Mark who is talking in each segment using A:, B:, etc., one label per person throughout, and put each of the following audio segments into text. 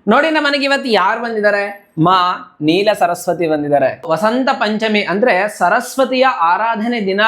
A: ನೋಡಿ ನಮ್ಮನೆಗೆ ಇವತ್ತು ಯಾರು ಬಂದಿದ್ದಾರೆ? ಮಾ ನೀಲ ಸರಸ್ವತಿ ಬಂದಿದ್ದಾರೆ. ವಸಂತ ಪಂಚಮಿ ಅಂದ್ರೆ ಸರಸ್ವತಿಯ ಆರಾಧನೆ ದಿನ.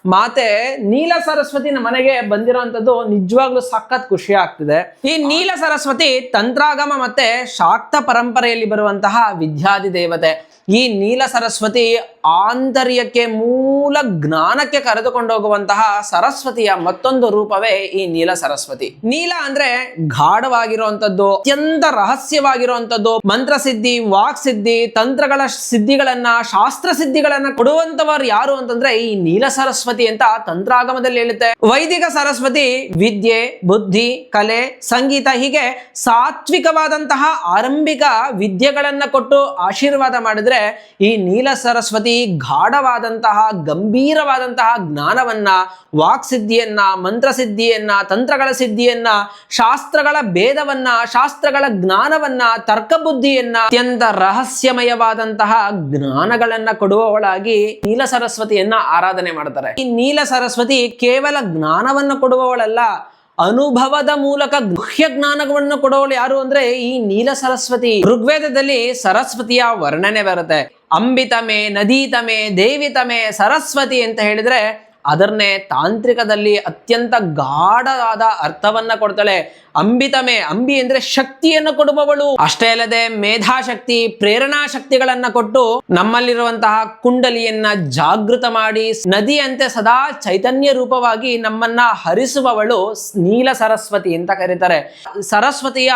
A: ಮಾತೆ ನೀಲ ಸರಸ್ವತಿ ನಮ್ಮ ಮನೆಗೆ ಬಂದಿರೋಂಥದ್ದು ನಿಜವಾಗ್ಲೂ ಸಖತ್ ಖುಷಿ ಆಗ್ತಿದೆ. ಈ ನೀಲ ಸರಸ್ವತಿ ತಂತ್ರಾಗಮ ಮತ್ತೆ ಶಾಕ್ತ ಪರಂಪರೆಯಲ್ಲಿ ಬರುವಂತಹ ವಿದ್ಯಾಧಿ ದೇವತೆ. ಈ ನೀಲ ಸರಸ್ವತಿ ಆಂತರ್ಯಕ್ಕೆ, ಮೂಲ ಜ್ಞಾನಕ್ಕೆ ಕರೆದುಕೊಂಡು ಹೋಗುವಂತಹ ಸರಸ್ವತಿಯ ಮತ್ತೊಂದು ರೂಪವೇ ಈ ನೀಲ ಸರಸ್ವತಿ. ನೀಲ ಅಂದ್ರೆ ಗಾಢವಾಗಿರುವಂತದ್ದು, ಅತ್ಯಂತ ರಹಸ್ಯವಾಗಿರುವಂತದ್ದು. ಮಂತ್ರ ಸಿದ್ಧಿ, ವಾಕ್ ಸಿದ್ಧಿ, ತಂತ್ರಗಳ ಸಿದ್ಧಿಗಳನ್ನ, ಶಾಸ್ತ್ರ ಸಿದ್ಧಿಗಳನ್ನ ಕೊಡುವಂತವರು ಯಾರು ಅಂತಂದ್ರೆ ಈ ನೀಲ ಸರಸ್ವತಿ ಅಂತ ತಂತ್ರಾಗಮದಲ್ಲಿ ಹೇಳುತ್ತೆ. ವೈದಿಕ ಸರಸ್ವತಿ ವಿದ್ಯೆ, ಬುದ್ಧಿ, ಕಲೆ, ಸಂಗೀತ ಹೀಗೆ ಸಾತ್ವಿಕವಾದಂತಹ ಆರಂಭಿಕ ವಿದ್ಯೆಗಳನ್ನ ಕೊಟ್ಟು ಆಶೀರ್ವಾದ ಮಾಡಿದ್ರೆ, ಈ ನೀಲ ಸರಸ್ವತಿ ಗಾಢವಾದಂತಹ ಗಂಭೀರವಾದಂತಹ ಜ್ಞಾನವನ್ನ, ವಾಕ್ ಸಿದ್ಧಿಯನ್ನ, ಮಂತ್ರ ಸಿದ್ಧಿಯನ್ನ, ತಂತ್ರಗಳ ಸಿದ್ಧಿಯನ್ನ, ಶಾಸ್ತ್ರಗಳ ಭೇದವನ್ನ, ಶಾಸ್ತ್ರಗಳ ಜ್ಞಾನವನ್ನ, ತರ್ಕ ಬುದ್ಧಿಯನ್ನ, ಅತ್ಯಂತ ರಹಸ್ಯಮಯವಾದಂತಹ ಜ್ಞಾನಗಳನ್ನ ಕೊಡುವವಳಾಗಿ ನೀಲ ಸರಸ್ವತಿಯನ್ನ ಆರಾಧನೆ ಮಾಡ್ತಾರೆ. ಈ ನೀಲ ಸರಸ್ವತಿ ಕೇವಲ ಜ್ಞಾನವನ್ನು ಕೊಡುವವಳಲ್ಲ, ಅನುಭವದ ಮೂಲಕ ಗುಹ್ಯ ಜ್ಞಾನವನ್ನು ಕೊಡೋಳು ಯಾರು ಅಂದ್ರೆ ಈ ನೀಲ ಸರಸ್ವತಿ. ಋಗ್ವೇದದಲ್ಲಿ ಸರಸ್ವತಿಯ ವರ್ಣನೆ ಬರುತ್ತೆ. ಅಂಬಿತಮೆ, ನದೀತಮೆ, ದೇವಿತಮೆ, ಸರಸ್ವತಿ ಅಂತ ಹೇಳಿದ್ರೆ ಅದನ್ನೇ ತಾಂತ್ರಿಕದಲ್ಲಿ ಅತ್ಯಂತ ಗಾಢವಾದ ಅರ್ಥವನ್ನ ಕೊಡ್ತಾಳೆ. ಅಂಬಿತಮೆ, ಅಂಬಿ ಅಂದ್ರೆ ಶಕ್ತಿಯನ್ನು ಕೊಡುವವಳು. ಅಷ್ಟೇ ಅಲ್ಲದೆ ಮೇಧಾಶಕ್ತಿ, ಪ್ರೇರಣಾ ಶಕ್ತಿಗಳನ್ನ ಕೊಟ್ಟು ನಮ್ಮಲ್ಲಿರುವಂತಹ ಕುಂಡಲಿಯನ್ನ ಜಾಗೃತ ಮಾಡಿ ನದಿಯಂತೆ ಸದಾ ಚೈತನ್ಯ ರೂಪವಾಗಿ ನಮ್ಮನ್ನ ಹರಿಸುವವಳು ನೀಲ ಸರಸ್ವತಿ ಅಂತ ಕರೀತಾರೆ. ಸರಸ್ವತಿಯ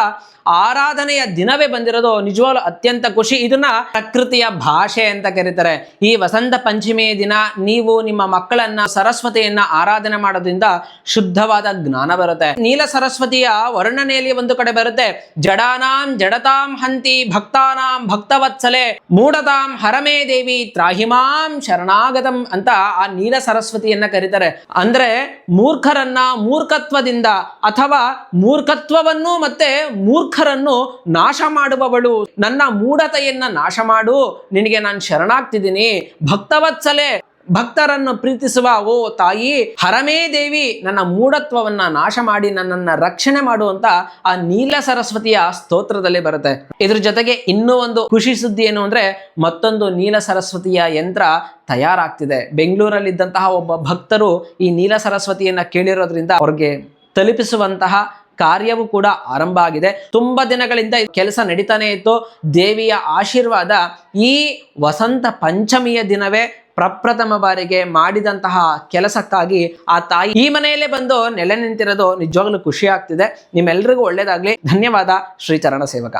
A: ಆರಾಧನೆಯ ದಿನವೇ ಬಂದಿರೋದು ನಿಜವಾಗ್ಲೂ ಅತ್ಯಂತ ಖುಷಿ. ಇದನ್ನ ಪ್ರಕೃತಿಯ ಭಾಷೆ ಅಂತ ಕರೀತಾರೆ. ಈ ವಸಂತ ಪಂಚಮಿಯ ದಿನ ನೀವು ನಿಮ್ಮ ಮಕ್ಕಳನ್ನ ಸರಸ್ವತಿಯನ್ನ ಆರಾಧನೆ ಮಾಡೋದ್ರಿಂದ ಶುದ್ಧವಾದ ಜ್ಞಾನ ಬರುತ್ತೆ. ನೀಲ ಸರಸ್ವತಿಯ ವರ್ಣನೆಯಲ್ಲಿ ಒಂದು ಕಡೆ ಬರುತ್ತೆ, ಜಡಾನಾಂ ಜಡತಾಂ ಹಂತಿ ಭಕ್ತಾನಾಂ ಭಕ್ತವತ್ಸಲೆ ಮೂಢತಾಂ ಹರಮೇ ದೇವಿ ತ್ರಾಹಿಮಾಂ ಶರಣಾಗತಂ ಅಂತ ಆ ನೀಲ ಸರಸ್ವತಿಯನ್ನ ಕರೀತಾರೆ. ಅಂದ್ರೆ ಮೂರ್ಖರನ್ನ ಮೂರ್ಖತ್ವದಿಂದ ಅಥವಾ ಮೂರ್ಖತ್ವವನ್ನು ಮತ್ತೆ ಮೂರ್ಖರನ್ನು ನಾಶ ಮಾಡುವವಳು. ನನ್ನ ಮೂಢತೆಯನ್ನ ನಾಶ ಮಾಡು, ನಿನಗೆ ನಾನು ಶರಣಾಗ್ತಿದ್ದೀನಿ. ಭಕ್ತವತ್ಸಲೆ, ಭಕ್ತರನ್ನು ಪ್ರೀತಿಸುವ ಓ ತಾಯಿ. ಹರಮೇ ದೇವಿ, ನನ್ನ ಮೂಢತ್ವವನ್ನ ನಾಶ ಮಾಡಿ ನನ್ನನ್ನ ರಕ್ಷಣೆ ಮಾಡುವಂತ ಆ ನೀಲ ಸರಸ್ವತಿಯ ಸ್ತೋತ್ರದಲ್ಲಿ ಬರುತ್ತೆ. ಇದ್ರ ಜೊತೆಗೆ ಇನ್ನೂ ಒಂದು ಖುಷಿ ಸುದ್ದಿ ಏನು ಅಂದ್ರೆ, ಮತ್ತೊಂದು ನೀಲ ಸರಸ್ವತಿಯ ಯಂತ್ರ ತಯಾರಾಗ್ತಿದೆ. ಬೆಂಗಳೂರಲ್ಲಿದ್ದಂತಹ ಒಬ್ಬ ಭಕ್ತರು ಈ ನೀಲ ಸರಸ್ವತಿಯನ್ನ ಕೇಳಿರೋದ್ರಿಂದ ಅವ್ರಿಗೆ ತಲುಪಿಸುವಂತಹ ಕಾರ್ಯವೂ ಕೂಡ ಆರಂಭ ಆಗಿದೆ. ತುಂಬಾ ದಿನಗಳಿಂದ ಕೆಲಸ ನಡೀತಾನೆ ಇತ್ತು. ದೇವಿಯ ಆಶೀರ್ವಾದ ಈ ವಸಂತ ಪಂಚಮಿಯ ದಿನವೇ ಪ್ರಪ್ರಥಮ ಬಾರಿಗೆ ಮಾಡಿದಂತಹ ಕೆಲಸಕ್ಕಾಗಿ ಆ ತಾಯಿ ಈ ಮನೆಯಲ್ಲೇ ಬಂದು ನೆಲೆ ನಿಂತಿರೋದು ನಿಜವಾಗ್ಲೂ ಖುಷಿ ಆಗ್ತಿದೆ. ನಿಮ್ಮೆಲ್ಲರಿಗೂ ಒಳ್ಳೇದಾಗ್ಲಿ. ಧನ್ಯವಾದ. ಶ್ರೀ ಚರಣ ಸೇವಕ.